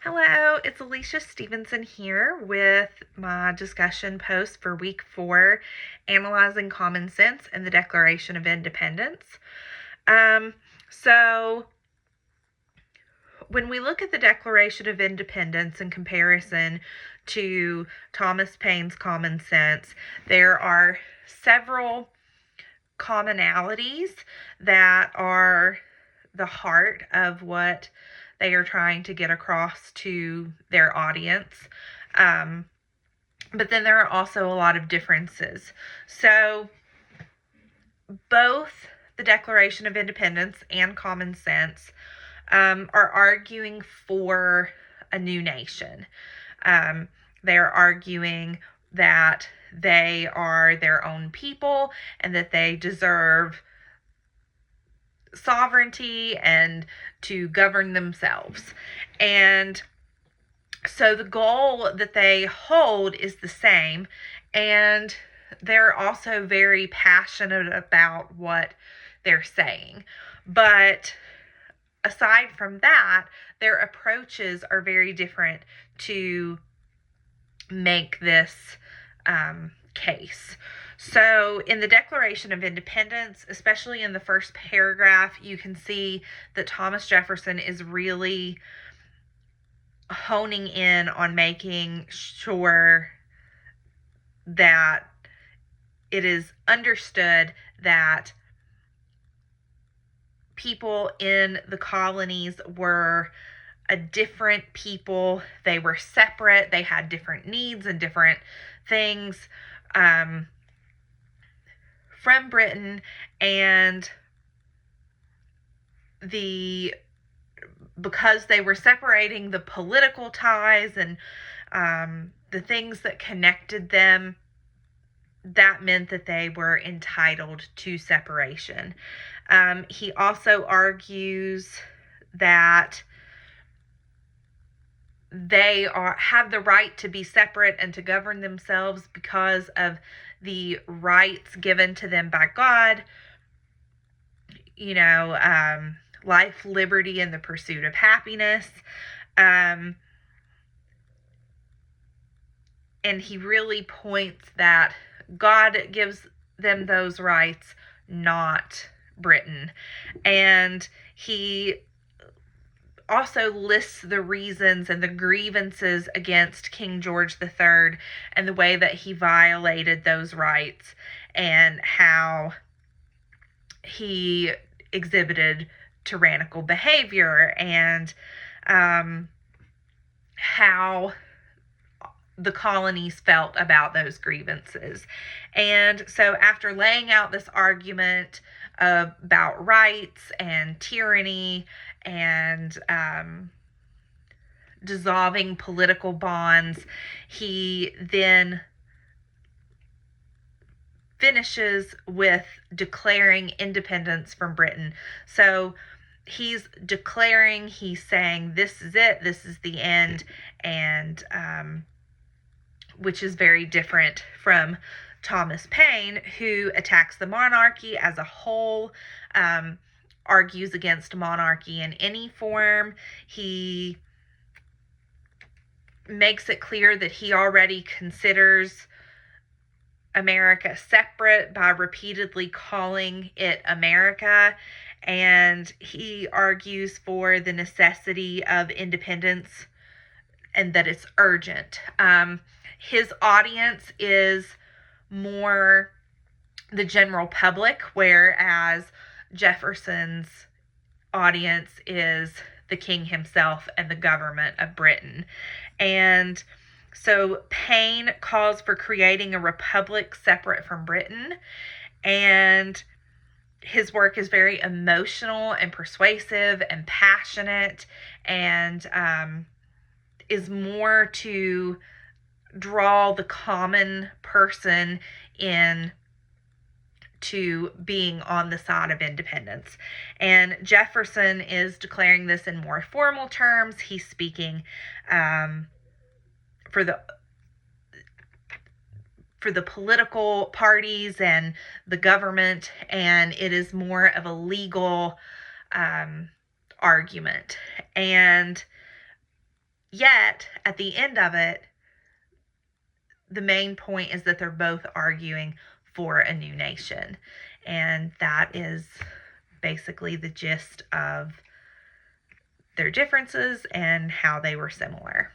Hello, it's Alicia Stevenson here with my discussion post for week 4, Analyzing Common Sense and the Declaration of Independence. So when we look at the Declaration of Independence in comparison to Thomas Paine's Common Sense, there are several commonalities that are the heart of what they are trying to get across to their audience. But then there are also a lot of differences. So both the Declaration of Independence and Common Sense are arguing for a new nation. They're arguing that they are their own people and that they deserve sovereignty and to govern themselves. And so the goal that they hold is the same, and they're also very passionate about what they're saying. But aside from that, their approaches are very different to make this case. So in the Declaration of Independence, especially in the first paragraph, you can see that Thomas Jefferson is really honing in on making sure that it is understood that people in the colonies were a different people. They were separate. They had different needs and different things from Britain, and because they were separating the political ties and the things that connected them, that meant that they were entitled to separation. He also argues that they have the right to be separate and to govern themselves because of the rights given to them by God, life, liberty, and the pursuit of happiness. And he really points that God gives them those rights, not Britain. And he also lists the reasons and the grievances against King George III and the way that he violated those rights and how he exhibited tyrannical behavior and how the colonies felt about those grievances. And so after laying out this argument about rights and tyranny and dissolving political bonds, he then finishes with declaring independence from Britain. So he's saying this is it, this is the end, and which is very different from Thomas Paine, who attacks the monarchy as a whole, argues against monarchy in any form. He makes it clear that he already considers America separate by repeatedly calling it America, and he argues for the necessity of independence and that it's urgent. His audience is more the general public, whereas Jefferson's audience is the king himself and the government of Britain. And so Paine calls for creating a republic separate from Britain, and his work is very emotional and persuasive and passionate, and is more to draw the common person in to being on the side of independence. And Jefferson is declaring this in more formal terms. He's speaking for the political parties and the government, and it is more of a legal argument. And Yet, at the end of it, the main point is that they're both arguing for a new nation. And that is basically the gist of their differences and how they were similar.